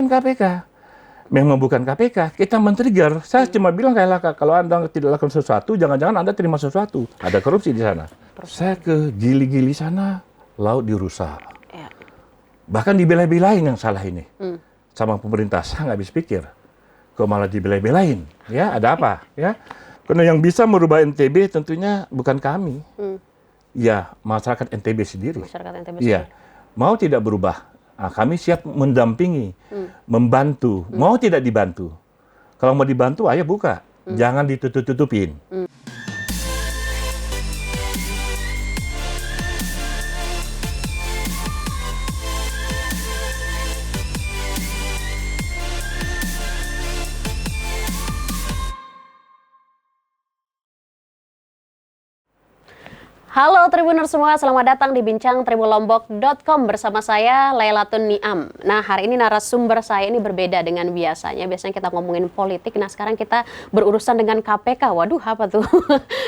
KPK. Memang bukan KPK, kita men-trigger. Saya cuma bilang kayak kalau Anda tidak lakukan sesuatu, jangan-jangan Anda terima sesuatu. Ada korupsi di sana. Saya ke Gili-Gili sana, laut dirusak. Ya. Bahkan dibela-belain yang salah ini. Sama pemerintah, saya nggak habis pikir. Kok malah dibela-belain? Ya, ada apa? Ya, karena yang bisa merubah NTB tentunya bukan kami. Ya, masyarakat NTB sendiri. Masyarakat NTB sendiri. Ya, mau tidak berubah. Nah, kami siap mendampingi, membantu. Mau tidak dibantu? Kalau mau dibantu, ayo buka. Jangan ditutup-tutupin. Halo Tribuners semua, selamat datang di Bincang Tribunlombok.com bersama saya Lailatun Niam. Nah, hari ini narasumber saya ini berbeda dengan biasanya. Biasanya kita ngomongin politik, nah sekarang kita berurusan dengan KPK. Waduh, apa tuh?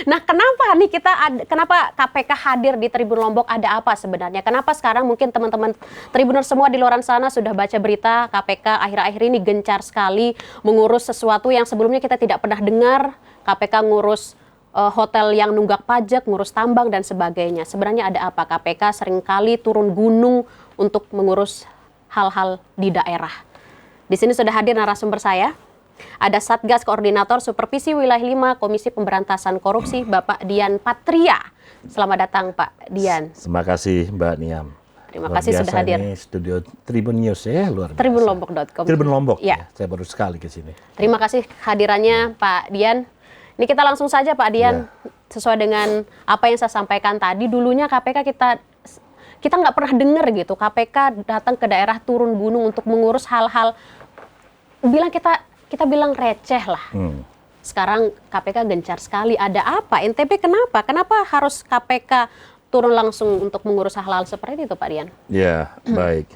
Nah, kenapa KPK hadir di Tribun Lombok? Ada apa sebenarnya? Kenapa sekarang mungkin teman-teman Tribuners semua di luar sana sudah baca berita KPK akhir-akhir ini gencar sekali mengurus sesuatu yang sebelumnya kita tidak pernah dengar. KPK ngurus hotel yang nunggak pajak, ngurus tambang, dan sebagainya. Sebenarnya ada apa? KPK seringkali turun gunung untuk mengurus hal-hal di daerah. Di sini sudah hadir narasumber saya. Ada Satgas Koordinator Supervisi Wilayah 5 Komisi Pemberantasan Korupsi, Bapak Dian Patria. Selamat datang, Pak Dian. Terima kasih, Mbak Niam. Terima kasih sudah hadir. Ini studio Tribun News ya, luar biasa. Tribunlombok.com. Tribun Lombok, ya. Saya baru sekali ke sini. Terima kasih kehadirannya, Pak Dian. Ini kita langsung saja Pak Dian, sesuai dengan apa yang saya sampaikan tadi. Dulunya KPK kita nggak pernah dengar gitu. KPK datang ke daerah, turun gunung untuk mengurus hal-hal, kita bilang receh lah. Sekarang KPK gencar sekali. Ada apa? NTB kenapa? Kenapa harus KPK turun langsung untuk mengurus hal-hal seperti itu Pak Dian? Ya, baik.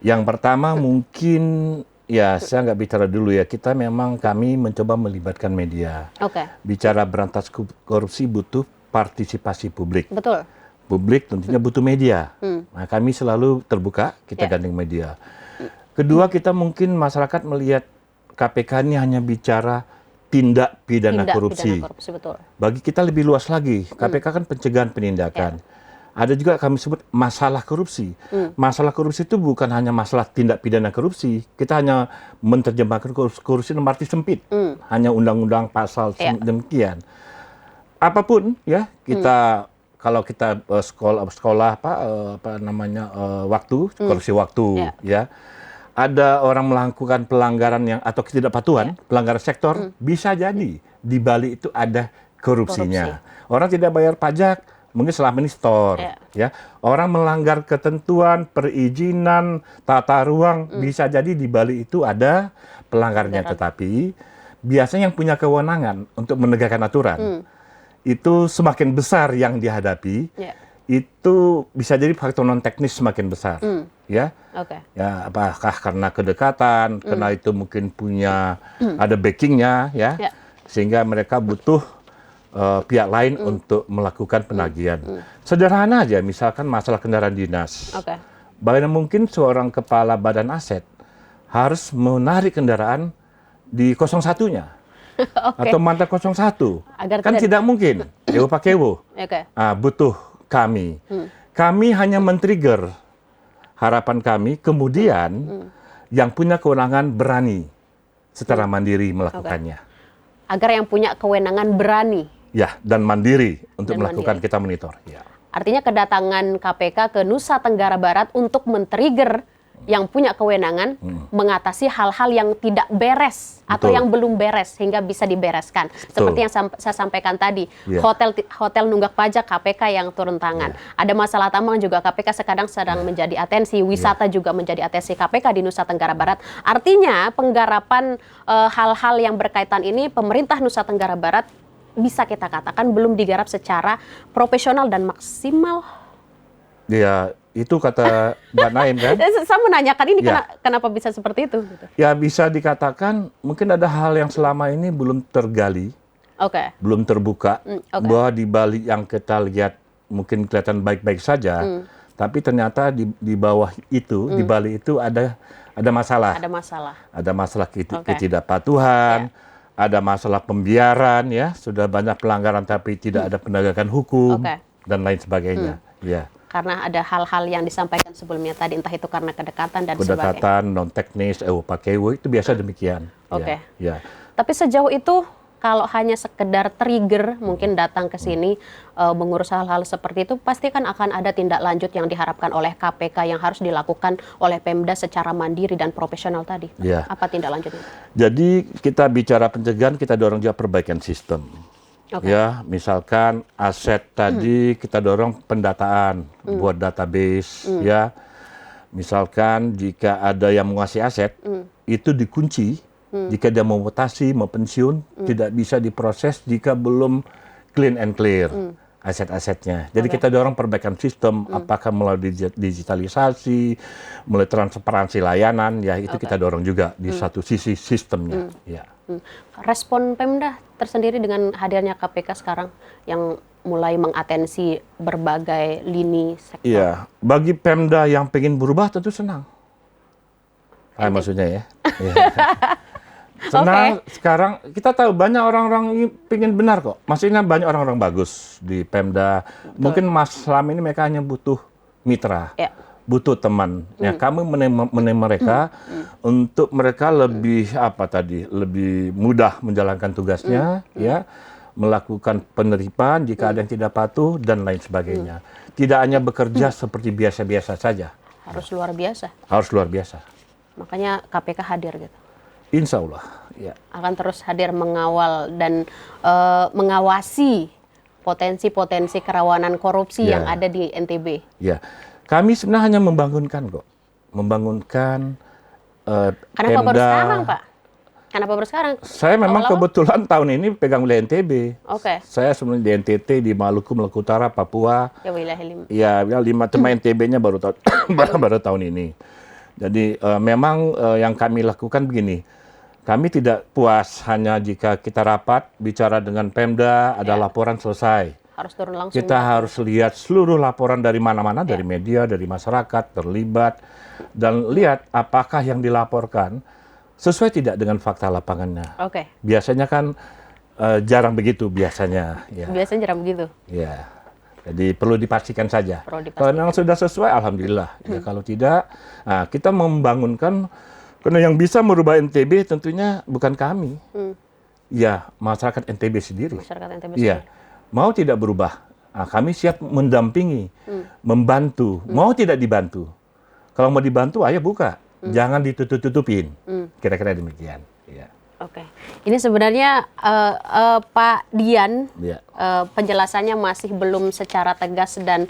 Yang pertama mungkin ya, saya nggak bicara dulu ya. Kami mencoba melibatkan media. Bicara berantas korupsi butuh partisipasi publik. Betul. Publik tentunya butuh media. Nah, kami selalu terbuka, kita gandeng media. Kedua, kita mungkin masyarakat melihat KPK ini hanya bicara tindak pidana korupsi. Betul. Bagi kita lebih luas lagi. KPK kan pencegahan penindakan. Ada juga kami sebut masalah korupsi. Masalah korupsi itu bukan hanya masalah tindak pidana korupsi. Kita hanya menerjemahkan korupsi dalam arti sempit. Hanya undang-undang pasal demikian. Apapun ya, kalau kita sekolah korupsi waktu ya. Ada orang melakukan pelanggaran atau ketidakpatuhan, pelanggaran sektor, bisa jadi di balik itu ada korupsinya. Orang tidak bayar pajak, mungkin selama ini store, ya. Orang melanggar ketentuan perizinan tata ruang, bisa jadi di balik itu ada pelanggarnya. Tetapi biasanya yang punya kewenangan untuk menegakkan aturan itu semakin besar yang dihadapi, itu bisa jadi faktor non teknis semakin besar, ya. Ya, apakah karena kedekatan, karena itu mungkin punya ada backingnya, ya, sehingga mereka butuh pihak lain untuk melakukan penagihan. Sederhana aja, misalkan masalah kendaraan dinas. Bagaimana mungkin seorang kepala badan aset harus menarik kendaraan di 01-nya atau mantan 01? Kan tidak mungkin. Ewo pakai ewo. Butuh kami. Kami hanya men-trigger harapan kami, kemudian yang punya kewenangan berani secara mandiri melakukannya. Agar yang punya kewenangan berani. Ya, dan mandiri untuk melakukan kita monitor. Ya. Artinya kedatangan KPK ke Nusa Tenggara Barat untuk men-trigger yang punya kewenangan mengatasi hal-hal yang tidak beres atau yang belum beres sehingga bisa dibereskan. Seperti yang saya sampaikan tadi, hotel nunggak pajak KPK yang turun tangan. Ada masalah tambang juga KPK sedang menjadi atensi, wisata juga menjadi atensi KPK di Nusa Tenggara Barat. Artinya penggarapan hal-hal yang berkaitan ini pemerintah Nusa Tenggara Barat bisa kita katakan belum digarap secara profesional dan maksimal. Ya, itu kata Mbak Naim kan? Saya menanyakan ini kenapa bisa seperti itu? Gitu. Ya, bisa dikatakan mungkin ada hal yang selama ini belum tergali, belum terbuka, bahwa di balik yang kita lihat mungkin kelihatan baik-baik saja, tapi ternyata di bawah itu, di balik itu ada ada masalah. Ada masalah. Ada masalah ketidakpatuhan, ada masalah pembiaran, ya, sudah banyak pelanggaran tapi tidak ada penegakan hukum dan lain sebagainya. Ya. Karena ada hal-hal yang disampaikan sebelumnya tadi, entah itu karena kedekatan dan sebagainya. Kedekatan, non teknis, pakai itu biasa demikian. Ya. Tapi sejauh itu kalau hanya sekedar trigger mungkin datang ke sini mengurus hal-hal seperti itu, pasti kan akan ada tindak lanjut yang diharapkan oleh KPK yang harus dilakukan oleh Pemda secara mandiri dan profesional tadi. Ya. Apa tindak lanjutnya? Jadi kita bicara pencegahan, kita dorong juga perbaikan sistem. Ya, misalkan aset tadi kita dorong pendataan buat database, ya. Misalkan jika ada yang menguasai aset, itu dikunci. Jika dia mau mutasi, mau pensiun, tidak bisa diproses jika belum clean and clear aset-asetnya. Jadi kita dorong perbaikan sistem, apakah melalui digitalisasi, melalui transparansi layanan, ya itu kita dorong juga di satu sisi sistemnya. Ya. Respon Pemda tersendiri dengan hadirnya KPK sekarang yang mulai mengatensi berbagai lini sektor. Iya, bagi Pemda yang pengen berubah tentu senang. Maksudnya ya. Senang. Sekarang kita tahu banyak orang-orang ini pengen benar kok. Maksudnya banyak orang-orang bagus di Pemda. Mungkin selama ini mereka hanya butuh mitra. Butuh teman. Ya, kami menemani mereka untuk mereka lebih lebih mudah menjalankan tugasnya, ya, melakukan penerimaan jika ada yang tidak patuh dan lain sebagainya. Tidak hanya bekerja seperti biasa-biasa saja. Harus luar biasa. Harus luar biasa. Makanya KPK hadir gitu. Insya Allah, ya. Akan terus hadir mengawal dan mengawasi potensi-potensi kerawanan korupsi yang ada di NTB. Ya. Kami sebenarnya hanya membangunkan kok. Membangunkan Kenapa baru sekarang, Pak? Kenapa baru sekarang? Saya memang kebetulan tahun ini pegang wilayah NTB. Saya sebenarnya di NTT, di Maluku, Maluku Utara, Papua. Ya, wilayah 5. Ya, 5 cuma NTB-nya baru tahun ini. Jadi memang yang kami lakukan begini. Kami tidak puas hanya jika kita rapat, bicara dengan Pemda, ada laporan selesai. Harus turun langsung. Kita harus lihat seluruh laporan dari mana-mana, dari media, dari masyarakat, terlibat. Dan lihat apakah yang dilaporkan sesuai tidak dengan fakta lapangannya. Biasanya kan jarang begitu biasanya. Ya. Biasanya jarang begitu? Ya, jadi perlu dipastikan saja. Kalau memang sudah sesuai, alhamdulillah. Ya, kalau tidak, kita membangunkan, karena yang bisa merubah NTB tentunya bukan kami. Ya, masyarakat NTB sendiri. Masyarakat NTB sendiri. Ya. Mau tidak berubah, kami siap mendampingi, membantu. Mau tidak dibantu. Kalau mau dibantu, ayo buka. Jangan ditutup-tutupin. Kira-kira demikian. Ya. Ini sebenarnya Pak Dian, penjelasannya masih belum secara tegas dan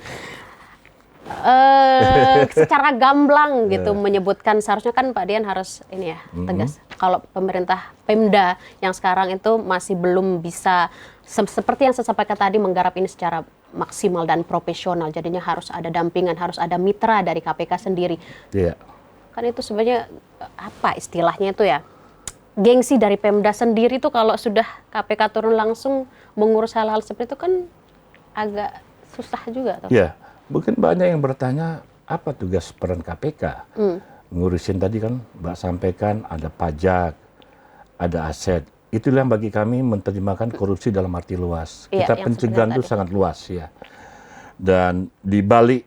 secara gamblang gitu menyebutkan. Seharusnya kan Pak Dian harus ini ya tegas. Kalau pemerintah Pemda yang sekarang itu masih belum bisa seperti yang saya sampaikan tadi menggarap ini secara maksimal dan profesional. Jadinya harus ada dampingan, harus ada mitra dari KPK sendiri. Kan itu sebenarnya apa istilahnya itu ya? Gengsi dari Pemda sendiri tuh kalau sudah KPK turun langsung mengurus hal-hal seperti itu kan agak susah juga. Ya, mungkin banyak yang bertanya apa tugas peran KPK? Ngurusin tadi kan Mbak sampaikan ada pajak, ada aset. Itulah yang bagi kami menerjemahkan korupsi dalam arti luas. Kita pencegahan itu sangat luas ya. Dan di balik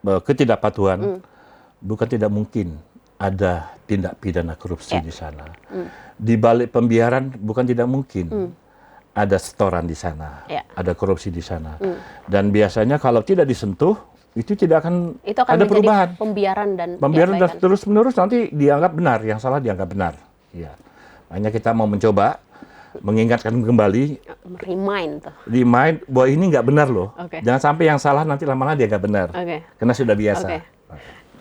ketidakpatuhan, bukan tidak mungkin ada tindak pidana korupsi di sana. Di balik pembiaran bukan tidak mungkin ada setoran di sana, ada korupsi di sana. Dan biasanya kalau tidak disentuh, itu tidak akan ada perubahan. Pembiaran dan terus-menerus nanti dianggap benar, yang salah dianggap benar. Ya. Hanya kita mau mencoba mengingatkan kembali, remind bahwa ini nggak benar loh. Jangan sampai yang salah nanti lama-lama dia nggak benar, karena sudah biasa.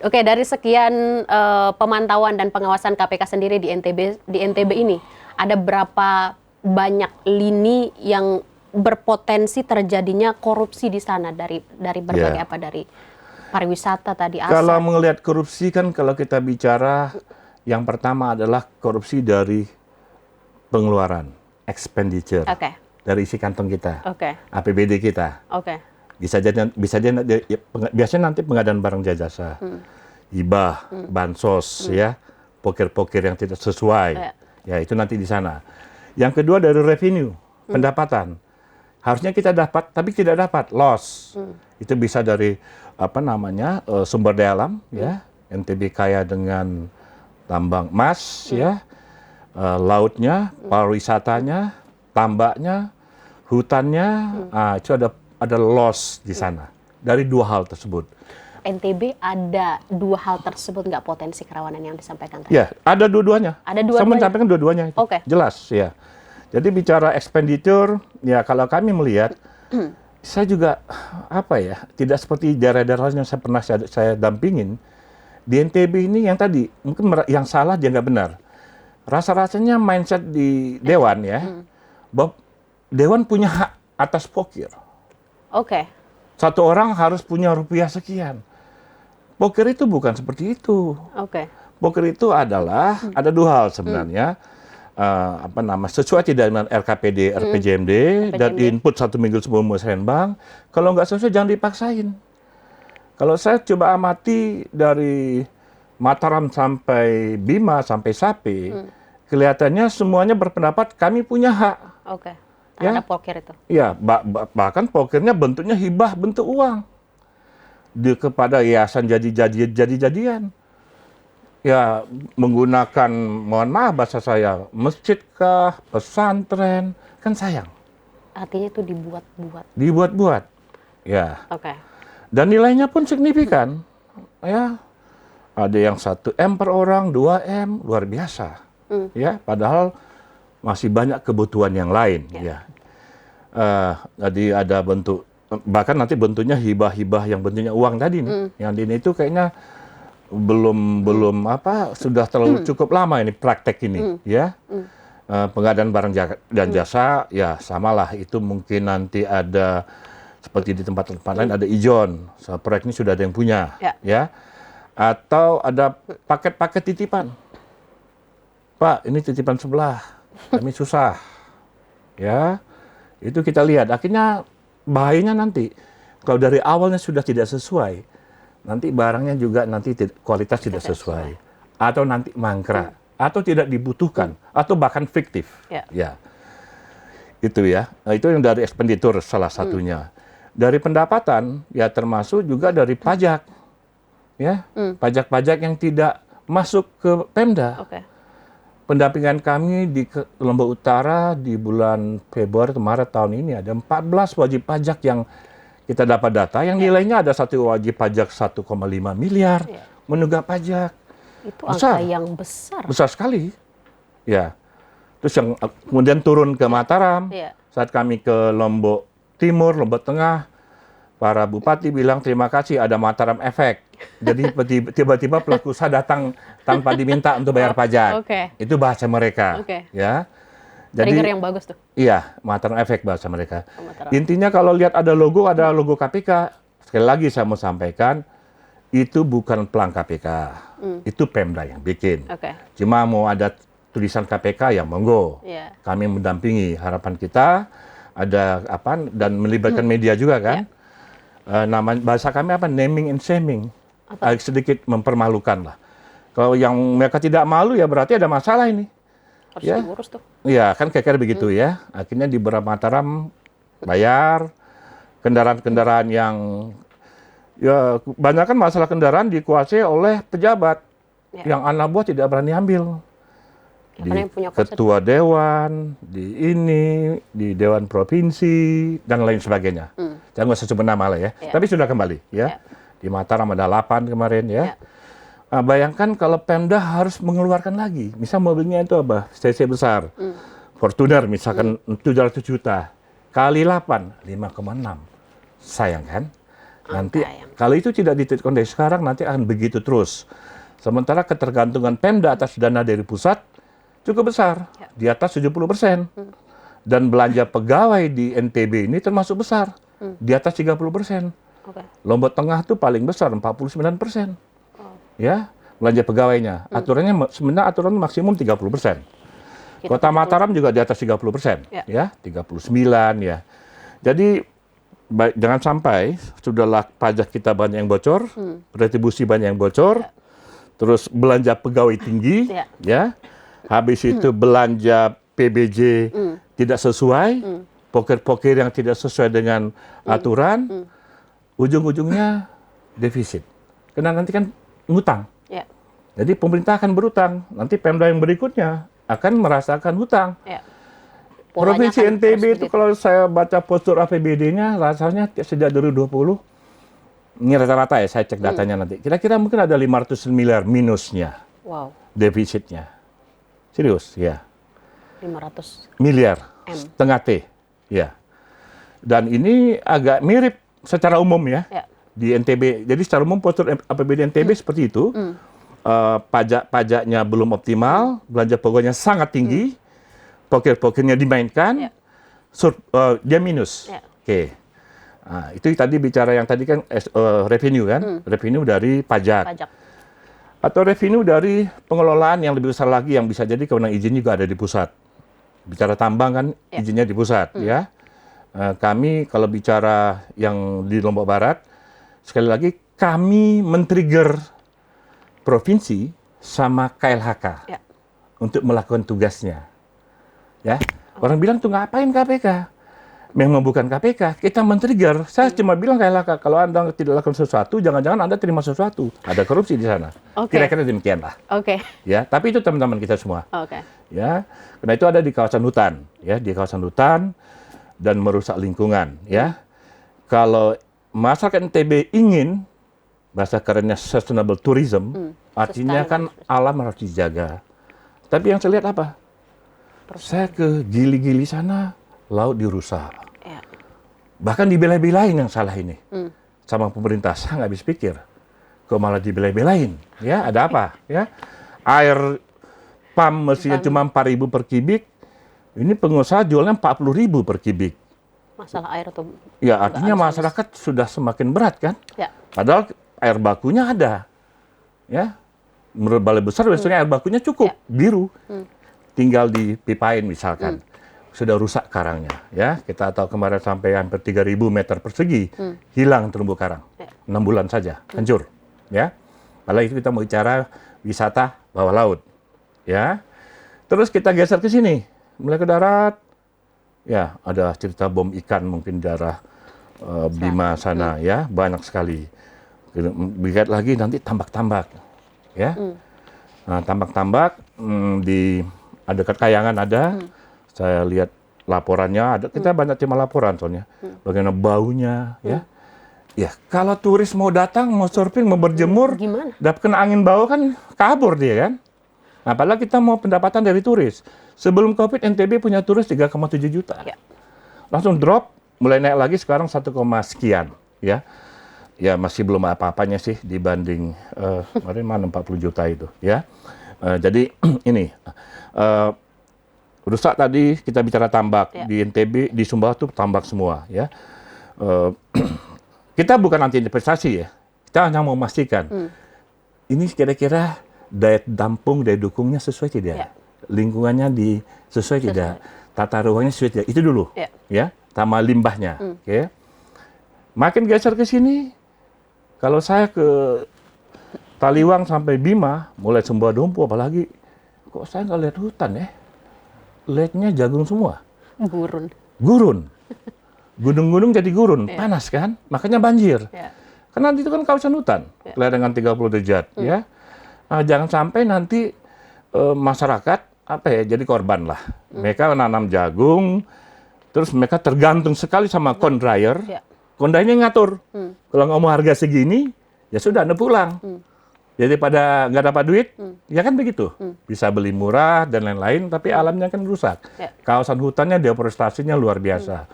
Dari sekian pemantauan dan pengawasan KPK sendiri di NTB ini, ada berapa banyak lini yang berpotensi terjadinya korupsi di sana dari berbagai dari pariwisata tadi, aset. Kalau melihat korupsi kan kalau kita bicara yang pertama adalah korupsi dari pengeluaran, expenditure, dari isi kantong kita, APBD kita. Biasanya nanti pengadaan barang jasa. hibah, bansos, ya, pokir-pokir yang tidak sesuai. Ya, itu nanti di sana. Yang kedua dari revenue, pendapatan. Harusnya kita dapat, tapi tidak dapat, loss. Itu bisa dari sumber daya alam, ya. NTB kaya dengan tambang emas, ya, lautnya, pariwisatanya, tambaknya, hutannya, itu ada loss di sana dari dua hal tersebut. NTB ada dua hal tersebut nggak potensi kerawanan yang disampaikan tadi? Ya, ada dua-duanya. Ada Saya dua-duanya. menyampaikan dua-duanya. Oke. Jelas, ya. Jadi bicara expenditure, ya kalau kami melihat, saya juga tidak seperti daerah-daerah yang saya pernah saya dampingin. Di NTB ini yang tadi mungkin yang salah dia nggak benar. Rasa-rasanya mindset di Dewan ya, bahwa Dewan punya hak atas pokir. Oke. Satu orang harus punya rupiah sekian. Pokir itu bukan seperti itu. Oke. Pokir itu adalah ada dua hal sebenarnya. Sesuai tidak dengan RKPD, RPJMD, dan input 1 minggu sebelum musrenbang. Kalau nggak sesuai jangan dipaksain. Kalau saya coba amati dari Mataram sampai Bima sampai Sape, kelihatannya semuanya berpendapat kami punya hak. Oke. Terhadap pokir itu. Ya, bahkan pokirnya bentuknya hibah, bentuk uang. Kepada yayasan jadi-jadian. Ya, menggunakan, mohon maaf bahasa saya, masjid kah, pesantren, kan sayang. Artinya itu dibuat-buat. Dibuat-buat, ya. Oke. Dan nilainya pun signifikan, ya. Ada yang 1 M per orang, 2 M, luar biasa. Ya, padahal masih banyak kebutuhan yang lain, ya. Jadi ada bentuk, bahkan nanti bentuknya hibah-hibah yang bentuknya uang tadi nih. Yang ini itu kayaknya belum sudah terlalu cukup lama ini praktek ini, ya. Pengadaan barang dan jasa, ya samalah itu mungkin nanti ada seperti di tempat-tempat lain ada ijon, proyek ini sudah ada yang punya, ya. Atau ada paket-paket titipan. Pak, ini titipan sebelah, kami susah, ya. Itu kita lihat, akhirnya bahayanya nanti kalau dari awalnya sudah tidak sesuai. Nanti barangnya juga kualitas tidak sesuai. Atau nanti mangkrak. Atau tidak dibutuhkan. Atau bahkan fiktif. Ya. Itu ya. Nah, itu yang dari expenditure salah satunya. Dari pendapatan, ya termasuk juga dari pajak. Ya. Pajak-pajak yang tidak masuk ke Pemda. Pendampingan kami di Lombok Utara di bulan Februari atau Maret tahun ini ada 14 wajib pajak yang kita dapat data yang nilainya ada satu wajib pajak 1,5 miliar menunggak pajak. Itu angka yang besar. Besar sekali. Ya. Terus yang kemudian turun ke Mataram. Saat kami ke Lombok Timur, Lombok Tengah, para bupati bilang terima kasih ada Mataram efek. Jadi tiba-tiba pelaku usaha datang tanpa diminta untuk bayar pajak. Itu bahasa mereka. Ya. Jadi, trigger yang bagus tuh. Iya, Mataram efek bahasa mereka. Intinya kalau lihat ada logo KPK. Sekali lagi saya mau sampaikan, itu bukan pelang KPK. Itu Pemda yang bikin. Cuma mau ada tulisan KPK ya monggo. Kami mendampingi, harapan kita ada dan melibatkan media juga kan. Bahasa kami naming and shaming. Sedikit mempermalukan lah. Kalau yang mereka tidak malu ya berarti ada masalah ini. Harus diurus tuh. Iya, kan kira-kira begitu ya. Akhirnya di beberapa Mataram bayar kendaraan-kendaraan yang ya banyak kan masalah kendaraan dikuasai oleh pejabat yang anak buah tidak berani ambil. Di ketua dewan, di dewan provinsi dan lain sebagainya. Jangan usah sebut nama lah ya. Tapi sudah kembali ya. Di Mataram ada 8 kemarin ya. Nah, bayangkan kalau Pemda harus mengeluarkan lagi. Misal mobilnya itu CC besar. Fortuner misalkan 700 juta. Kali 8, 5,6. Sayang kan? Nanti kalau itu tidak dititikkan dari sekarang nanti akan begitu terus. Sementara ketergantungan Pemda atas dana dari pusat cukup besar. Di atas 70%. Dan belanja pegawai di NTB ini termasuk besar. Di atas 30%. Lombok Tengah itu paling besar 49%. Ya, belanja pegawainya. Aturannya sebenarnya aturan maksimum 30%. Kota Mataram juga di atas 30%, ya, 39 ya. Jadi jangan sampai sudahlah pajak kita banyak yang bocor, retribusi banyak yang bocor, terus belanja pegawai tinggi, ya. Habis itu belanja PBJ tidak sesuai, poker-poker yang tidak sesuai dengan aturan, ujung-ujungnya defisit. Karena nanti kan ngutang. Ya. Jadi pemerintah akan berutang, nanti Pemda yang berikutnya akan merasakan hutang. Ya. Provinsi Polanya akan NTB terus itu begitu. kalau saya baca postur APBD-nya rasanya sejak 2020, ini rata-rata ya, saya cek datanya nanti. Kira-kira mungkin ada 500 miliar minusnya, Wow, defisitnya. Serius, ya. 500 Miliar, M. setengah T, ya. Dan ini agak mirip secara umum ya, Ya. di NTB. Jadi secara umum postur APBD NTB seperti itu. Pajak-pajaknya belum optimal, belanja pokoknya sangat tinggi, poker-pokernya dimainkan, Ya. dia minus. Ya. Oke. Nah, itu tadi bicara yang tadi kan revenue kan, revenue dari Pajak. atau revenue dari pengelolaan yang lebih besar lagi yang bisa jadi kewenangan izin juga ada di pusat. Bicara tambang kan izinnya di pusat ya. Kami kalau bicara yang di Lombok Barat, sekali lagi kami men-trigger provinsi sama KLHK untuk melakukan tugasnya. Ya, orang bilang tuh ngapain KPK? Memang bukan KPK, kita men-trigger. Saya cuma bilang KLHK, kalau Anda tidak lakukan sesuatu, jangan-jangan Anda terima sesuatu. Ada korupsi di sana. Oke. Kira-kira demikian lah. Oke. Ya, tapi itu teman-teman kita semua. Oke. Ya, karena itu ada di kawasan hutan, ya, di kawasan hutan dan merusak lingkungan, ya. Kalau masyarakat NTB ingin bahasa kerennya sustainable tourism, artinya kan alam harus dijaga. Tapi yang saya lihat apa? Saya ke Gili-Gili sana, laut dirusak. Ya. Bahkan dibela-belain yang salah ini. Sama pemerintah, saya nggak habis pikir. Kok malah dibela-belain? Ya, ada apa? Ya, air pam mestinya cuma 4.000 per kubik, ini pengusaha jualnya 40.000 per kubik. Masalah air tuh. Ya, artinya masyarakat sudah semakin berat kan? Ya. Padahal air bakunya ada. Ya, menurut Balai Besar biasanya air bakunya cukup, biru. Tinggal dipipain misalkan. Sudah rusak karangnya. Ya, kita tahu kemarin sampai hampir 3.000 meter persegi hilang terumbu karang. 6 bulan saja, hancur. Ya, padahal itu kita mau bicara wisata bawah laut. Ya, terus kita geser ke sini, mulai ke darat. Ya, ada cerita bom ikan mungkin di daerah Bima sana, ya, banyak sekali. Lihat lagi nanti tambak-tambak, ya. Nah, tambak-tambak ada dekat Kayangan ada. Saya lihat laporannya ada. Kita banyak terima laporan soalnya. Bagaimana baunya, ya. Ya, kalau turis mau datang, mau surfing, mau berjemur, Gimana? dapat kena angin bau kan kabur dia kan. Nah, padahal kita mau pendapatan dari turis. Sebelum COVID, NTB punya turis 3,7 juta. Ya. Langsung drop, mulai naik lagi sekarang 1, sekian. Ya, ya masih belum apa-apanya sih dibanding kemarin mana 40 juta itu. Ya, jadi ini rusak tadi kita bicara tambak di NTB, di Sumbawa tuh tambak semua. Ya, kita bukan anti investasi ya. Kita hanya mau memastikan ini kira-kira daya tampung, daya dukungnya sesuai tidak? Ya. Lingkungannya sesuai tidak? Tata ruangnya sesuai tidak? Itu dulu. Ya, sama limbahnya. Oke. Makin geser ke sini, kalau saya ke Taliwang sampai Bima, mulai Sumbawa Dumpu apalagi, kok saya nggak lihat hutan ya? Lihatnya jagung semua. Gurun. Gurun. Gunung-gunung jadi gurun, panas kan? Makanya banjir. Ya. Karena itu kan kawasan hutan, lereng 30 derajat, ya. Nah, jangan sampai nanti masyarakat jadi korban lah. Mereka nanam jagung, terus mereka tergantung sekali sama kondrayer. Kondrayernya ngatur. Kalau nggak mau harga segini, ya sudah, Anda pulang. Jadi pada nggak dapat duit, ya kan begitu. Bisa beli murah dan lain-lain, tapi alamnya kan rusak. Kawasan hutannya deforestasinya luar biasa.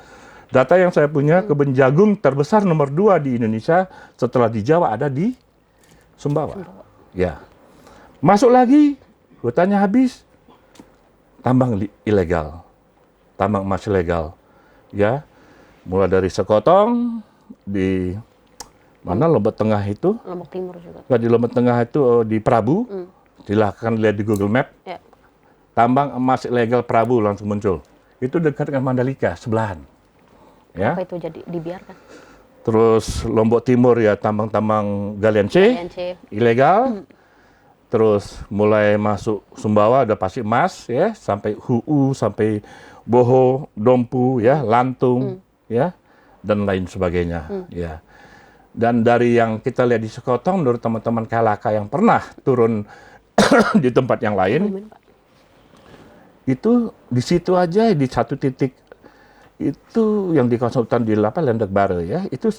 Data yang saya punya, kebun jagung terbesar nomor 2 di Indonesia setelah di Jawa ada di Sumbawa. Ya. Masuk lagi, hutannya habis, tambang ilegal, tambang emas ilegal. Ya, mulai dari Sekotong, di mana Lombok Tengah itu, Lombok Timur juga. di Lombok Tengah itu di Prabu, silahkan lihat di Google Map, tambang emas ilegal Prabu langsung muncul. Itu dekat dengan Mandalika, sebelahan. Ya. Apa itu jadi dibiarkan? Terus Lombok Timur ya tambang-tambang galian C, Galian C. ilegal. terus mulai masuk Sumbawa udah pasti emas ya, sampai Huu, sampai Boho, Dompu ya, Lantung ya, dan lain sebagainya ya. Dan dari yang kita lihat di Sekotong, menurut teman-teman KLHK yang pernah turun di tempat yang lain, itu di situ aja di satu titik itu yang dikonsultan di Landek Bare ya, itu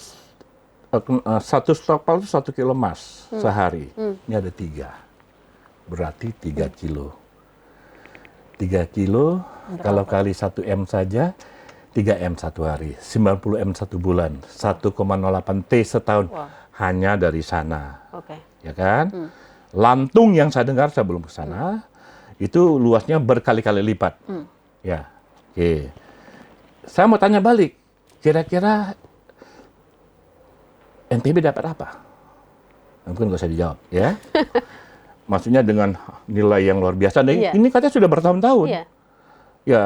satu stokpal itu 1 kilo emas sehari. Ini ada 3, berarti 3 kilo. 3 kilo kalau kali 1 M saja 3 M satu hari, 90 M satu bulan, 1,08 T setahun. Wow. Hanya dari sana. Oke. Ya kan? Lantung yang saya dengar, saya belum ke sana, itu luasnya berkali-kali lipat. Ya, oke. Saya mau tanya balik, kira-kira NTB dapat apa? Mungkin nggak usah dijawab, ya. Maksudnya dengan nilai yang luar biasa. Iya. Ini katanya sudah bertahun-tahun. Iya. Ya,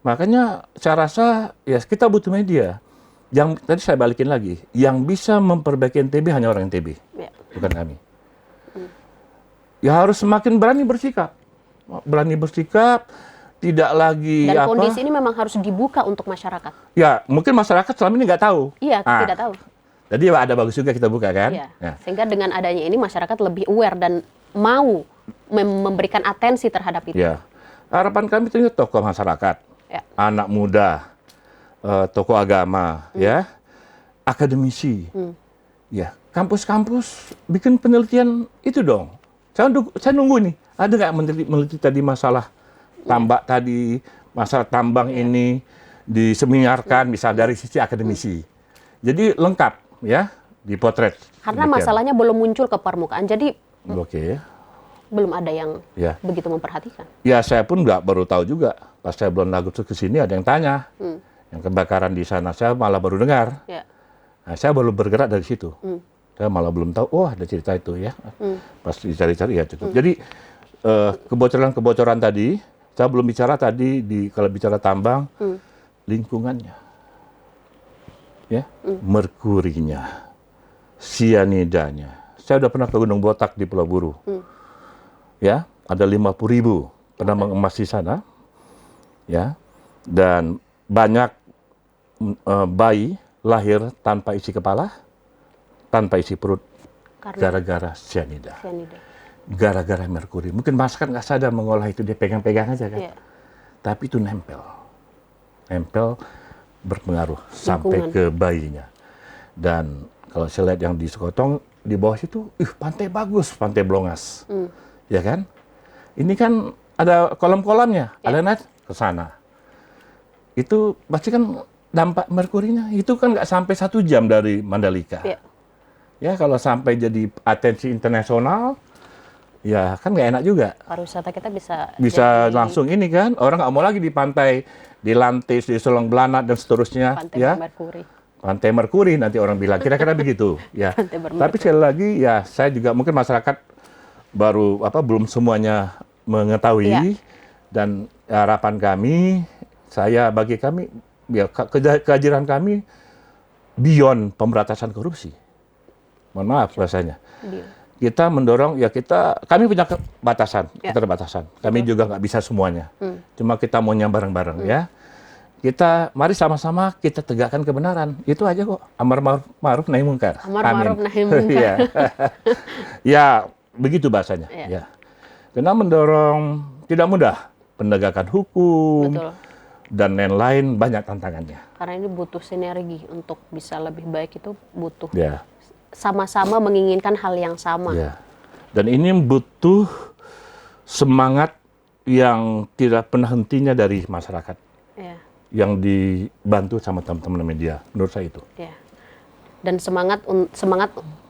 makanya saya rasa ya kita butuh media. Yang tadi saya balikin lagi, yang bisa memperbaiki NTB hanya orang NTB, Iya. bukan kami. Ya harus semakin berani bersikap. Berani bersikap, tidak lagi Dan apa. kondisi ini memang harus dibuka untuk masyarakat. Ya, mungkin masyarakat selama ini nggak tahu. Iya, Ah, tidak tahu. Jadi ada bagus juga kita buka kan. Iya. Ya. Sehingga dengan adanya ini masyarakat lebih aware dan mau memberikan atensi terhadap itu. Ya. Harapan kami itu tokoh masyarakat, Ya. anak muda, tokoh agama, ya, akademisi, ya, kampus-kampus bikin penelitian itu dong. Saya nunggu nih, ada nggak meneliti tadi masalah tambak tadi, masalah tambang ini diseminarkan, misalnya dari sisi akademisi. Jadi lengkap, ya, dipotret. Karena Demikian. masalahnya belum muncul ke permukaan, jadi Oke. belum ada yang Ya. begitu memperhatikan. Ya saya pun nggak baru tahu juga. Pas saya bulan Agustus ke sini ada yang tanya. Yang kebakaran di sana saya malah baru dengar. Ya. Nah, saya baru bergerak dari situ. Saya malah belum tahu, oh ada cerita itu ya. Pas dicari-cari ya cukup. Jadi kebocoran-kebocoran tadi, saya belum bicara tadi kalau bicara tambang, lingkungannya. Ya, merkurinya, sianidanya. Saya udah pernah ke Gunung Botak di Pulau Buru. Ya, ada 50.000 penambang emas di sana. Ya. Dan banyak bayi lahir tanpa isi kepala, tanpa isi perut, Karena gara-gara cyanida, cyanida. gara-gara merkuri. Mungkin masyarakat nggak sadar mengolah itu, dia pegang-pegang aja kan. Iya. Tapi itu nempel, berpengaruh sampai ke bayinya. Dan kalau saya lihat yang di Sekotong, di bawah situ, pantai bagus, pantai Blongas, ya kan? Ini kan ada kolam-kolamnya, ada naik ke sana. Itu pasti kan dampak merkurinya, itu kan nggak sampai 1 jam dari Mandalika. Iya. Ya kalau sampai jadi atensi internasional, ya kan nggak enak juga. Pariwisata kita bisa Bisa jadi langsung ini kan, orang nggak mau lagi di pantai, di Lantis, di Selong Belanat dan seterusnya. pantai Ya, Merkuri. pantai Merkuri nanti orang bilang, kira-kira begitu. Ya. Pantai bermerkuri. Tapi sekali lagi ya saya juga mungkin masyarakat belum semuanya mengetahui. Iya. Dan harapan kami, bagi kami ya kehajiran kami beyond pemberantasan korupsi. Mohon maaf bahasanya. Iya. Kita mendorong ya kami punya batasan, Ya. keterbatasan. Kami juga nggak bisa semuanya. Cuma kita maunya bareng-bareng ya. Mari sama-sama kita tegakkan kebenaran. Itu aja kok. Amar ma'ruf nahi munkar. Amar Amin. ma'ruf nahi munkar. Iya. Ya, begitu bahasanya. Iya. Ya. Karena mendorong tidak mudah penegakan hukum Betul. dan lain-lain, banyak tantangannya. Karena ini butuh sinergi untuk bisa lebih baik, itu butuh Ya. sama-sama menginginkan hal yang sama. Ya. Dan ini butuh semangat yang tidak pernah hentinya dari masyarakat, Ya. yang dibantu sama teman-teman media. Menurut saya itu. Ya. Dan semangat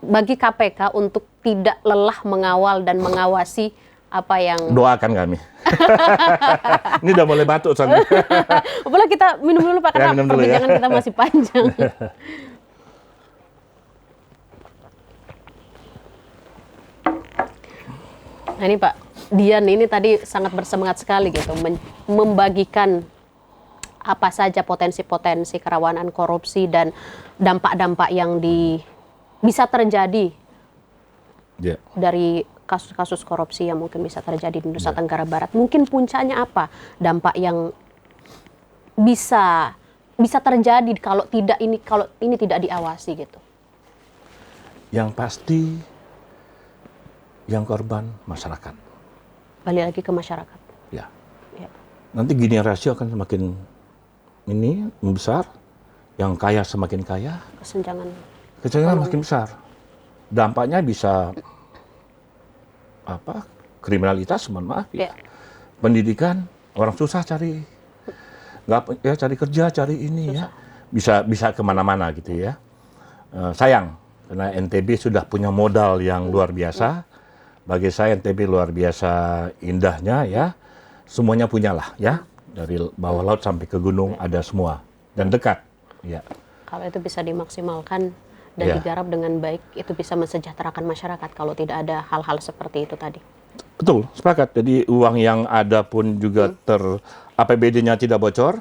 bagi KPK untuk tidak lelah mengawal dan mengawasi apa yang Doakan kami. Ini udah mulai batuk soalnya. boleh kita minum dulu Pak, karena Ya, minum dulu ya. perbincangan kita masih panjang. Nah ini Pak, Dian ini tadi sangat bersemangat sekali gitu membagikan apa saja potensi-potensi kerawanan korupsi dan dampak-dampak yang bisa terjadi Ya. dari kasus-kasus korupsi yang mungkin bisa terjadi di Nusa Tenggara Barat. Mungkin puncaknya apa? Dampak yang bisa terjadi kalau ini tidak diawasi gitu. Yang pasti yang korban masyarakat. Balik lagi ke masyarakat. Ya. Ya. Nanti gini rasio akan semakin ini membesar, yang kaya semakin kaya, kesenjangan makin besar. Dampaknya bisa kriminalitas, mohon maaf ya. Pendidikan, orang susah cari kerja, cari ini susah. Ya, bisa kemana-mana gitu ya. Sayang karena NTB sudah punya modal yang luar biasa. Bagi saya NTB luar biasa indahnya ya. Semuanya punyalah ya, dari bawah laut sampai ke gunung ada semua dan dekat. Ya. Kalau itu bisa dimaksimalkan dan digarap dengan baik, itu bisa mensejahterakan masyarakat kalau tidak ada hal-hal seperti itu tadi. Betul, sepakat. Jadi uang yang ada pun juga APBD-nya tidak bocor.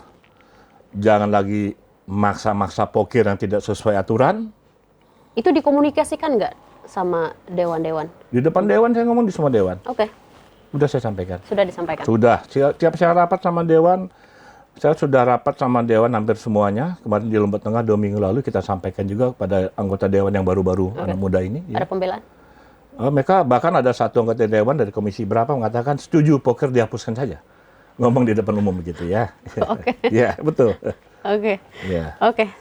Jangan lagi maksa-maksa pokir yang tidak sesuai aturan. Itu dikomunikasikan nggak sama dewan-dewan? Di depan dewan saya ngomong di semua dewan. Oke. Sudah saya sampaikan. Sudah disampaikan? Sudah. Tiap saya rapat sama dewan, saya sudah rapat sama dewan hampir semuanya. Kemarin di Lombok Tengah 2 minggu lalu kita sampaikan juga kepada anggota dewan yang baru-baru anak muda ini. Ada pembelaan? Mereka bahkan ada satu anggota dewan dari komisi berapa mengatakan setuju poker dihapuskan saja. Ngomong di depan umum begitu ya. Oke. Ya, betul. Oke. Ya. Oke,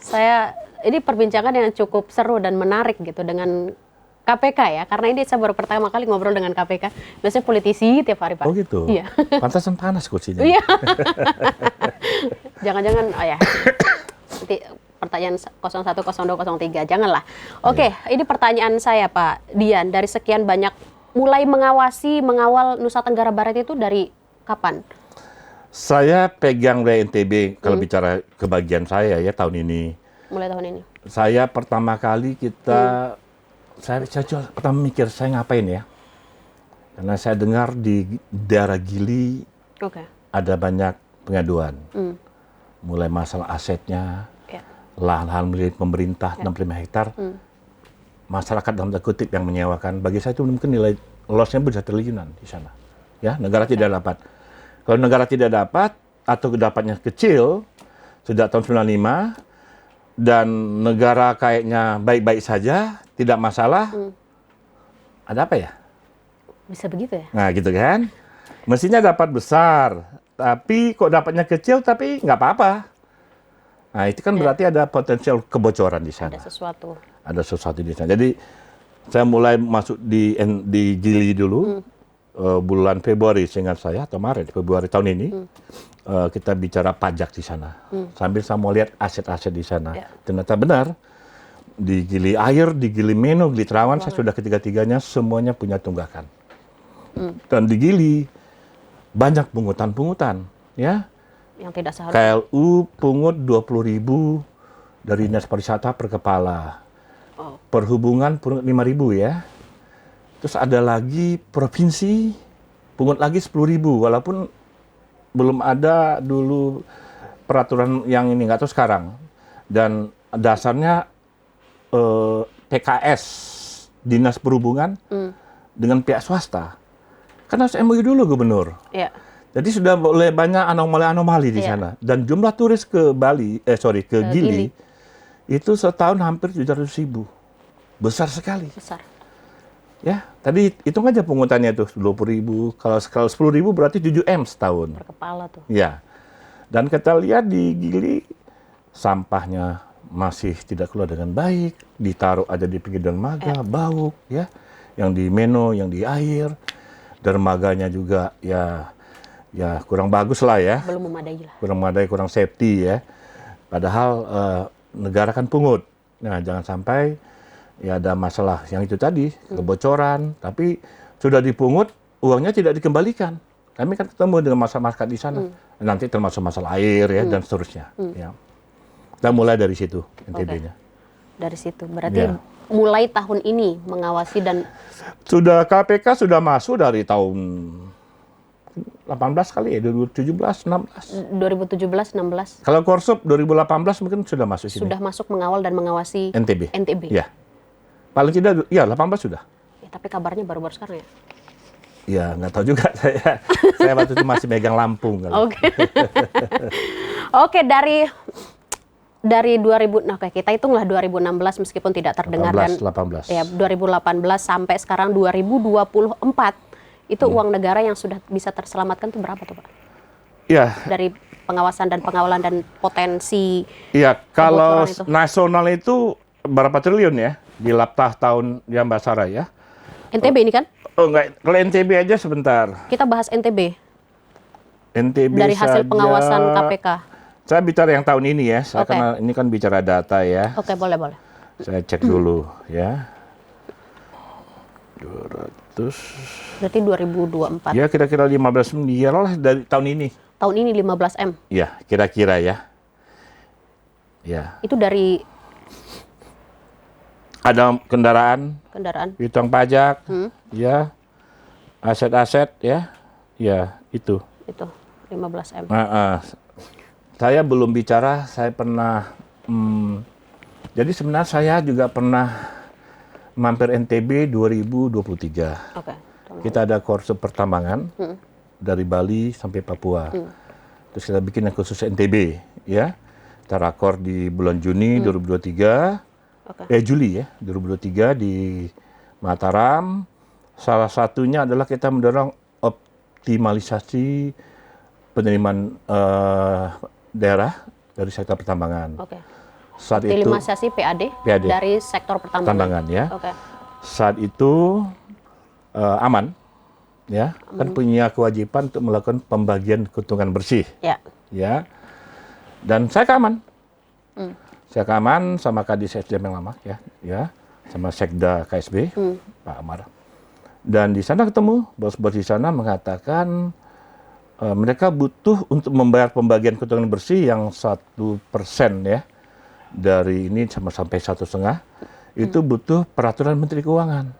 ini perbincangan yang cukup seru dan menarik gitu dengan KPK ya, karena ini saya baru pertama kali ngobrol dengan KPK. Biasanya politisi tiap hari, Pak. Oh gitu? Iya. Pantasan panas kursinya. Iya. Jangan-jangan, nanti pertanyaan 01, 02, 03, janganlah. Oke, ini pertanyaan saya Pak Dian, dari sekian banyak, mulai mengawal Nusa Tenggara Barat itu dari kapan? Saya pegang dari NTB, kalau bicara kebagian saya ya tahun ini. Mulai tahun ini? Saya pertama kali saya pertama mikir saya ngapain ya, karena saya dengar di daerah Gili ada banyak pengaduan, mulai masalah asetnya, lahan-lahan milik pemerintah 65 hektar, masyarakat dalam tanda kutip yang menyewakan. Bagi saya itu mungkin nilai loss-nya bisa triliunan di sana, ya negara tidak dapat. Kalau negara tidak dapat atau dapatnya kecil sejak tahun 95 dan negara kayaknya baik-baik saja, tidak masalah, ada apa ya? Bisa begitu ya? Nah gitu kan, mestinya dapat besar, tapi kok dapatnya kecil tapi nggak apa-apa. Nah itu kan berarti ada potensial kebocoran di sana. Ada sesuatu di sana. Jadi saya mulai masuk di Gili dulu, bulan Februari seingat saya, atau Maret, Februari tahun ini, kita bicara pajak di sana. Sambil saya mau lihat aset-aset di sana. Ternyata benar, di Gili Air, di Gili Meno, Gili Terawan, saya sudah ketiga-tiganya semuanya punya tunggakan. Dan di Gili banyak pungutan-pungutan, ya. Yang tidak seharusnya. KLU pungut 20.000 dari Dinas Pariwisata per kepala. Perhubungan pungut 5.000 ya. Terus ada lagi provinsi pungut lagi 10.000, walaupun belum ada dulu peraturan yang ini, nggak tahu sekarang. Dan dasarnya PKS Dinas Perhubungan dengan pihak swasta. Kan harus MOU dulu gubernur. Iya. Jadi sudah mulai banyak anomali-anomali di sana. Dan jumlah turis ke Gili itu setahun hampir 700.000. Besar sekali. Besar. Ya, tadi hitung aja pungutannya tuh 20.000. Kalau 10.000 berarti 7M setahun. Per kepala tuh. Ya. Dan kita lihat di Gili sampahnya masih tidak keluar dengan baik, ditaruh aja di pinggir dermaga, bau, ya. Yang di Meno, yang di air, dermaganya juga ya kurang bagus lah ya. Belum memadai lah. Kurang memadai, kurang safety ya. Padahal negara kan pungut. Nah, jangan sampai ya ada masalah yang itu tadi, kebocoran, tapi sudah dipungut, uangnya tidak dikembalikan. Kami kan ketemu dengan masyarakat di sana. Nanti termasuk masalah air ya dan seterusnya. Ya. Kita mulai dari situ NTB-nya. Dari situ. Berarti mulai tahun ini mengawasi dan sudah KPK sudah masuk dari tahun 18 kali ya, 2017, 16. 2017, 16. Kalau Korsup 2018 mungkin sudah masuk sini. Sudah masuk mengawal dan mengawasi NTB. NTB. Ya. Paling tidak ya 18 sudah. Ya, tapi kabarnya baru-baru sekarang ya. Ya, nggak tahu juga saya. Saya waktu itu masih megang Lampung. Oke. Oke, dari 2000, nah oke, kita hitunglah 2016 meskipun tidak terdengar 18. ya 2018 sampai sekarang 2024 itu uang negara yang sudah bisa terselamatkan itu berapa tuh Pak? Ya, Dari pengawasan dan pengawalan dan potensi ya kalau kebocoran itu. nasional itu berapa triliun ya di Laptah tahun ya Mbak Sarah ya? NTB ini kan? Oh enggak, kalau NTB aja sebentar. Kita bahas NTB NTB dari hasil saja, pengawasan KPK. Saya bicara yang tahun ini ya, saya Oke. karena ini kan bicara data ya. Oke, boleh. Saya cek dulu ya. 200. Berarti 2024. Ya kira-kira 15 miliar lah dari tahun ini. Tahun ini 15 M. Ya, kira-kira ya. Ya. Itu dari Ada kendaraan, kendaraan. piutang pajak, ya. Aset-aset ya. Ya, itu. Itu 15 M. Saya belum bicara, saya pernah jadi sebenarnya saya juga pernah mampir NTB 2023. Oke. Kita ada kursus pertambangan dari Bali sampai Papua. Terus kita bikin yang khusus NTB, ya. Kita rakor di bulan Juni 2023, Oke. Juli ya, 2023 di Mataram. Salah satunya adalah kita mendorong optimalisasi penerimaan daerah dari sektor pertambangan. Oke. Saat itu Optimalisasi PAD dari sektor pertambangan. pertambangan ya. Oke. Saat itu aman, ya, kan punya kewajiban untuk melakukan pembagian keuntungan bersih, Ya. ya. Dan saya keaman, saya keaman sama Kadis SDM yang lama, ya, sama Sekda KSB, Pak Amar. Dan di sana ketemu bos-bos di sana mengatakan mereka butuh untuk membayar pembagian keuntungan bersih yang 1% ya dari ini sampai 1,5 itu butuh peraturan Menteri Keuangan.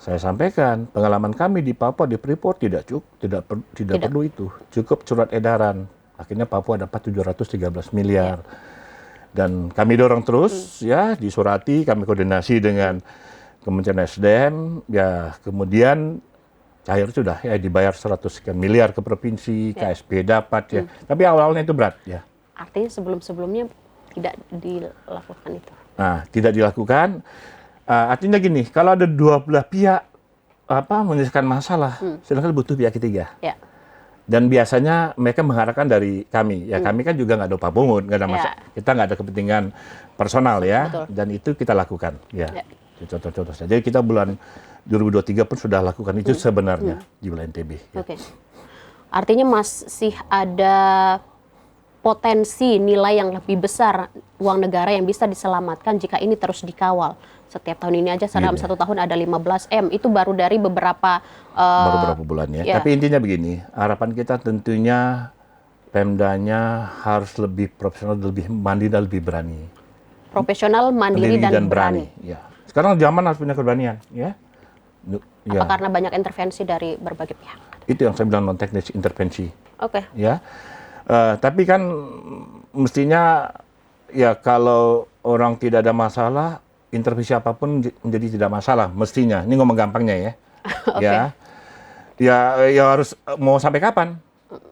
Saya sampaikan pengalaman kami di Papua di Freeport tidak perlu itu, cukup surat edaran. Akhirnya Papua dapat 713 miliar. Dan kami dorong terus ya disurati, kami koordinasi dengan Kementerian SDM ya, kemudian cair sudah ya dibayar 100 sekian miliar ke provinsi, KSP dapat ya. Tapi awalnya itu berat ya. Artinya sebelum-sebelumnya tidak dilakukan itu. Nah, tidak dilakukan. Artinya gini, kalau ada dua belah pihak menyelesaikan masalah, sedangkan butuh pihak ketiga. Ya. Dan biasanya mereka mengharapkan dari kami, ya kami kan juga nggak ada upah pungut, nggak ada masalah. Kita nggak ada kepentingan personal ya, Betul. dan itu kita lakukan. Ya. Contoh-contoh saja. Jadi kita bulan 2023 pun sudah lakukan itu sebenarnya di wilayah NTB. Ya. Oke. Artinya masih ada potensi nilai yang lebih besar uang negara yang bisa diselamatkan jika ini terus dikawal. Setiap tahun ini aja dalam satu tahun ada 15 M. Itu baru dari beberapa baru beberapa bulan ya. ya. Tapi intinya begini, harapan kita tentunya Pemdanya harus lebih profesional, lebih mandiri dan lebih berani. profesional, mandiri dan berani. Ya. Sekarang zaman harus punya keberanian, ya. Apa karena banyak intervensi dari berbagai pihak? Itu yang saya bilang non teknis intervensi, Oke. ya. Tapi kan mestinya ya kalau orang tidak ada masalah, intervensi apapun menjadi tidak masalah mestinya. Ini ngomong gampangnya ya. Ya harus mau sampai kapan?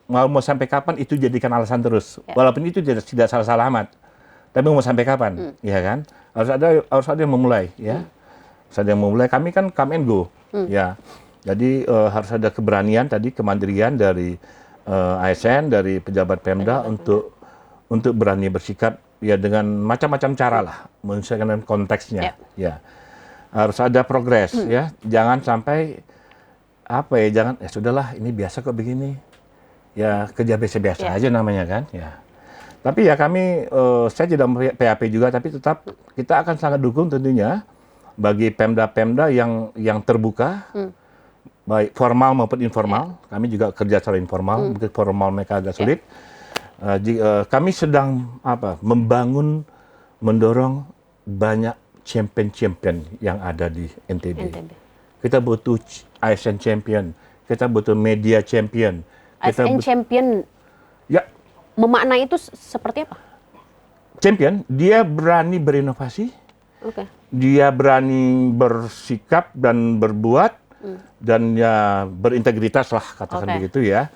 Mau sampai kapan itu jadikan alasan terus. Walaupun itu tidak salah-salah amat. Tapi mau sampai kapan? Ya kan? Harus ada yang memulai ya. Harus ada yang memulai. Kami kan come and go. Ya. Jadi harus ada keberanian tadi, kemandirian dari ASN, dari pejabat Pemda untuk berani bersikap ya dengan macam-macam cara lah, menyesuaikan konteksnya. Ya. Harus ada progres ya. Jangan sampai jangan sudahlah ini biasa kok begini. Ya kerja biasa-biasa aja namanya kan. Ya. Tapi ya kami, saya tidak PAP juga, tapi tetap kita akan sangat dukung tentunya bagi Pemda-Pemda yang terbuka, baik formal maupun informal. Kami juga kerja secara informal, mungkin formal mereka agak sulit. Kami sedang membangun, mendorong banyak champion-champion yang ada di NTB. Kita butuh ASN champion, kita butuh media champion. ASN champion. Ya. Memaknai itu seperti apa? Champion, dia berani berinovasi, dia berani bersikap dan berbuat dan ya berintegritas lah katakan begitu ya.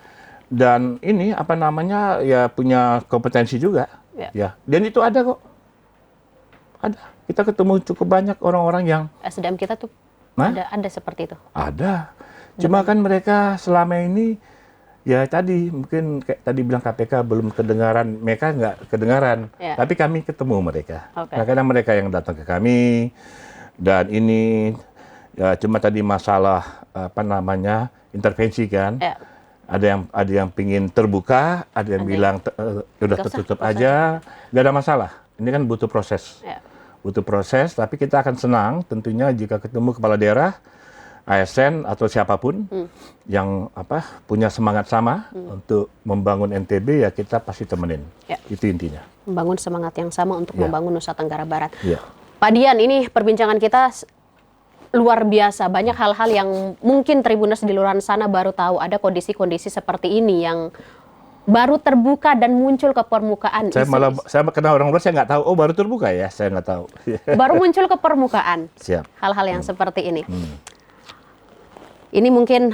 Dan ini apa namanya ya punya kompetensi juga ya. Dan itu ada kok. Ada. Kita ketemu cukup banyak orang-orang yang SDM kita tuh ada seperti itu. Ada. Cuma kan mereka selama ini ya tadi mungkin kayak tadi bilang KPK belum kedengaran, mereka nggak kedengaran. Tapi kami ketemu mereka. Kadang-kadang mereka yang datang ke kami dan ini ya cuma tadi masalah apa namanya intervensi kan. Ada yang pingin terbuka, ada yang bilang udah tertutup aja, nggak ada masalah. Ini kan butuh proses. Butuh proses, tapi kita akan senang tentunya jika ketemu kepala daerah, ASN atau siapapun yang punya semangat sama untuk membangun NTB, ya kita pasti temenin. Itu intinya. Membangun semangat yang sama untuk membangun Nusa Tenggara Barat. Pak Dian, ini perbincangan kita luar biasa. Banyak hal-hal yang mungkin Tribuners di luar sana baru tahu. Ada kondisi-kondisi seperti ini yang baru terbuka dan muncul ke permukaan. Saya kenal orang luar, saya nggak tahu. Oh, baru terbuka ya? Saya nggak tahu. Baru muncul ke permukaan. Siap. Hal-hal yang seperti ini. Ini mungkin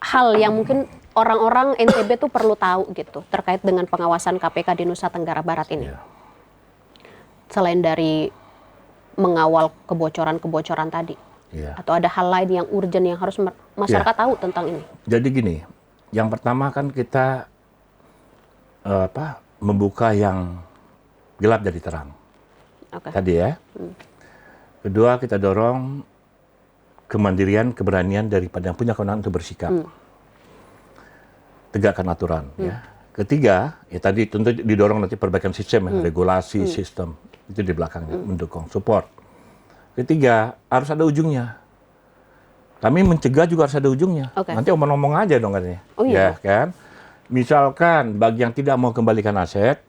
hal yang mungkin orang-orang NTB tuh perlu tahu gitu terkait dengan pengawasan KPK di Nusa Tenggara Barat ini. Selain dari mengawal kebocoran-kebocoran tadi, atau ada hal lain yang urgent yang harus masyarakat tahu tentang ini. Jadi gini. Yang pertama kan kita membuka yang gelap jadi terang. Tadi ya. Kedua kita dorong kemandirian, keberanian daripada yang punya kewenangan untuk bersikap. Tegakkan aturan. Ya. Ketiga, ya tadi tentu didorong nanti perbaikan sistem, regulasi sistem. Itu di belakangnya, mendukung, support. Ketiga, harus ada ujungnya. Kami mencegah juga harus ada ujungnya. Nanti omong-omong aja dong katanya. Ya kan? Misalkan bagi yang tidak mau kembalikan aset,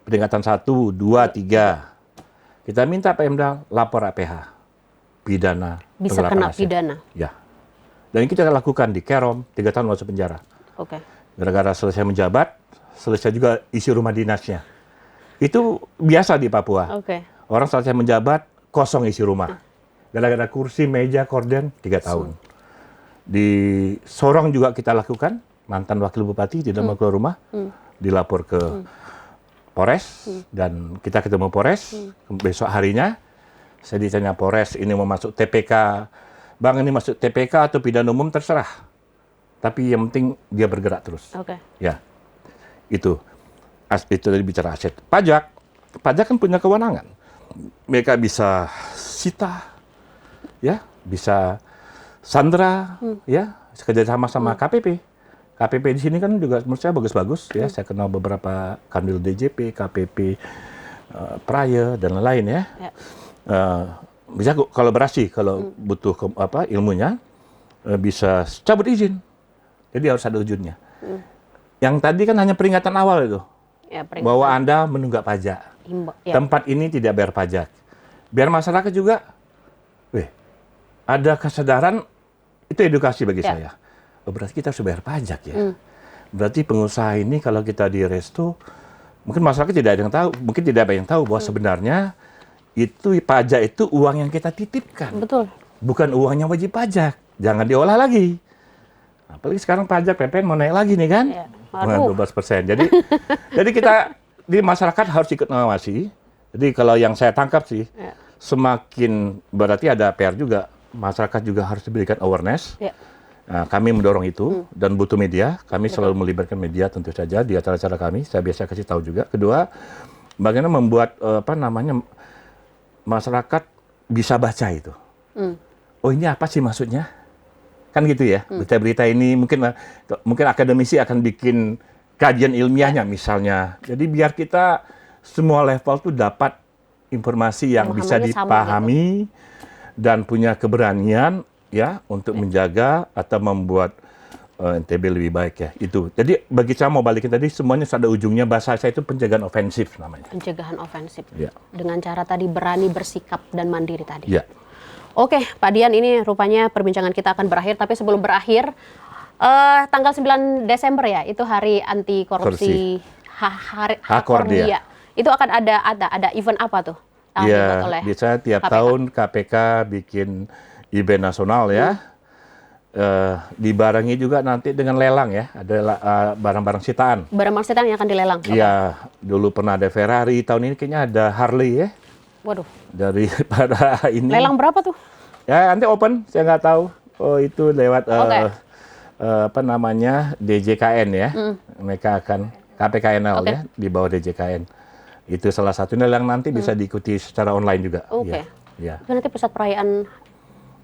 peringatan 1, 2, 3. Kita minta Pemda lapor APH. Pidana. Bisa kena pidana. Ya. Dan kita lakukan di Kerom, 3 tahun masuk penjara. Gara-gara selesai menjabat, selesai juga isi rumah dinasnya. Itu biasa di Papua. Orang selesai menjabat, kosong isi rumah. Gara-gara kursi, meja, korden, 3 tahun. Di Sorong juga kita lakukan, mantan wakil bupati tidak mau keluar rumah, dilapor ke Polres, dan kita ketemu Polres, besok harinya, saya ditanya Polres, ini mau masuk TPK, Bang ini masuk TPK atau pidana umum, terserah. Tapi yang penting dia bergerak terus. Ya, itu tadi bicara aset. Pajak kan punya kewenangan. Mereka bisa sita, ya bisa sandera, ya kerjasama sama KPP. KPP di sini kan juga menurut saya bagus-bagus, ya. Saya kenal beberapa Kanwil DJP, KPP, Praya dan lain-lain ya. Bisa kolaborasi kalau butuh ilmunya, bisa cabut izin. Jadi harus ada ujungnya. Yang tadi kan hanya peringatan awal itu, bahwa Anda menunggak pajak. Tempat ini tidak bayar pajak. Biar masyarakat juga ada kesadaran, itu edukasi bagi saya. Oh, berarti kita harus bayar pajak ya. Berarti pengusaha ini kalau kita di resto, mungkin masyarakat tidak ada yang tahu, mungkin tidak ada yang tahu bahwa sebenarnya itu pajak itu uang yang kita titipkan. Betul. Bukan uangnya wajib pajak. Jangan diolah lagi. Apalagi sekarang pajak PPN mau naik lagi nih kan? 12%. Jadi kita di masyarakat harus ikut mengawasi. Jadi kalau yang saya tangkap sih, semakin berarti ada PR juga. Masyarakat juga harus diberikan awareness. Nah, kami mendorong itu dan butuh media. Kami selalu melibatkan media tentu saja di acara-acara kami. Saya biasa kasih tahu juga. Kedua, bagaimana membuat masyarakat bisa baca itu. Oh ini apa sih maksudnya? Kan gitu ya. Berita-berita ini mungkin akademisi akan bikin kajian ilmiahnya misalnya. Jadi biar kita semua level tuh dapat informasi yang bisa dipahami dan punya keberanian ya untuk menjaga atau membuat NTB lebih baik ya. Itu. Jadi bagi saya mau balikin tadi semuanya ada ujungnya, bahasa saya itu pencegahan ofensif namanya. Pencegahan ofensif. Dengan cara tadi berani bersikap dan mandiri tadi. Oke, Pak Dian, ini rupanya perbincangan kita akan berakhir, tapi sebelum berakhir tanggal 9 Desember ya, itu hari anti korupsi Hakordia. Itu akan ada event apa tuh? Iya, biasanya tiap tahun KPK bikin event nasional ya. Dibarengi juga nanti dengan lelang ya, ada barang-barang sitaan. Barang-barang sitaan yang akan dilelang. Iya, dulu pernah ada Ferrari, tahun ini kayaknya ada Harley ya. Waduh. Daripada ini. Lelang berapa tuh? Ya nanti open, saya nggak tahu. Oh itu lewat apa namanya DJKN ya. Mereka akan KPKNL ya di bawah DJKN. Itu salah satu yang nanti bisa diikuti secara online juga. Oke. Ya. Itu nanti pusat perayaan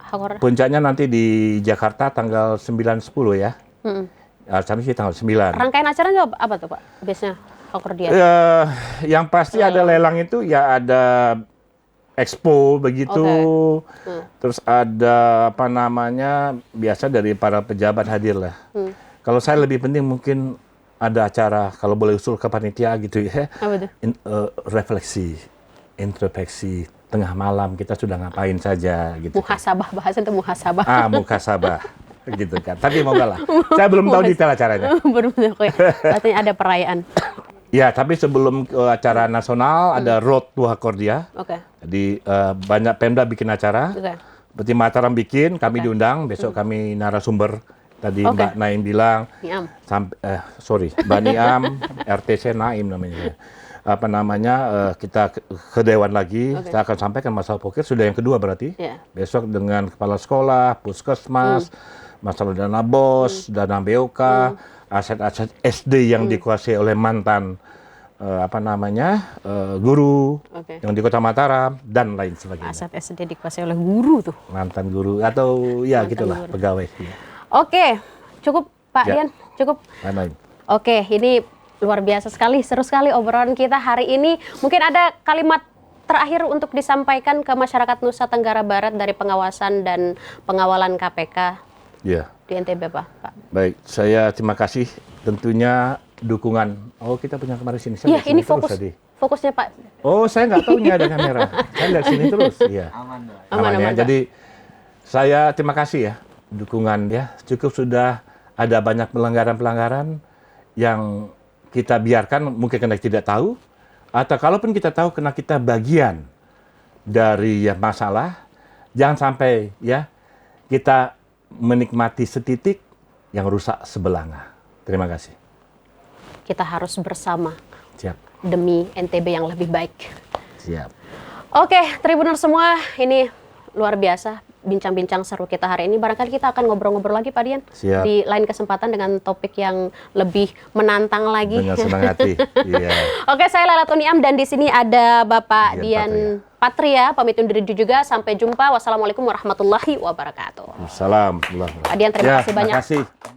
Hakor. Puncaknya nanti di Jakarta tanggal 9-10 ya. Sampai sih tanggal 9. Rangkaian acaranya apa tuh Pak? Biasanya Hakordia. Yang pasti ada lelang itu ya ada expo begitu. Terus ada apa namanya biasa dari para pejabat hadir lah. Kalau saya lebih penting mungkin ada acara kalau boleh usul ke panitia gitu ya. Apa tuh? Refleksi, introspeksi tengah malam kita sudah ngapain saja gitu. Muhasabah, bahasa itu muhasabah. Muhasabah gitu kan. Tapi moga lah. Saya belum tahu detail acaranya. Belum tahu ya. Berarti ada perayaan. Ya, tapi sebelum acara nasional ada Road to Hakordia. Oke. Jadi banyak Pemda bikin acara. Seperti Mataram bikin, kami diundang. Besok kami narasumber. Tadi Mbak Naim bilang. Niam. Mbak Niam, RTC Naim namanya. Apa namanya, kita ke Dewan lagi. Saya akan sampaikan masalah pokir, sudah yang kedua berarti. Besok dengan kepala sekolah, puskesmas, masalah dana BOS, dana BOK, aset-aset SD yang dikuasai oleh mantan guru yang di Kota Mataram dan lain sebagainya. Aset SD dikuasai oleh guru tuh. Mantan guru atau ya gitulah guru. pegawai. Oke, cukup Pak Dian, cukup. Oke, ini luar biasa sekali, seru sekali obrolan kita hari ini. Mungkin ada kalimat terakhir untuk disampaikan ke masyarakat Nusa Tenggara Barat dari pengawasan dan pengawalan KPK di NTB, Pak. Baik, saya terima kasih tentunya dukungan. Oh, kita punya kamera sini. Iya, ini fokusnya Pak. Oh, saya nggak tahu ini ada kamera. Saya lihat sini terus. Iya. Aman ya. Jadi saya terima kasih ya dukungan ya. Cukup sudah ada banyak pelanggaran-pelanggaran yang kita biarkan mungkin karena tidak tahu, atau kalaupun kita tahu karena kita bagian dari masalah, jangan sampai ya kita menikmati setitik yang rusak sebelanga. Terima kasih. Kita harus bersama. Siap. Demi NTB yang lebih baik. Siap. Oke, Tribuners semua, ini luar biasa bincang-bincang seru kita hari ini. Barangkali kita akan ngobrol-ngobrol lagi, Pak Dian. Siap. Di lain kesempatan dengan topik yang lebih menantang lagi. Dengan senang hati. Iya. Oke, saya Lailatul Niam dan di sini ada Bapak Dian Patria. Pamit undur diri juga. Sampai jumpa. Wassalamualaikum warahmatullahi wabarakatuh. Assalamualaikum. Pak Dian, terima kasih banyak. Terima kasih.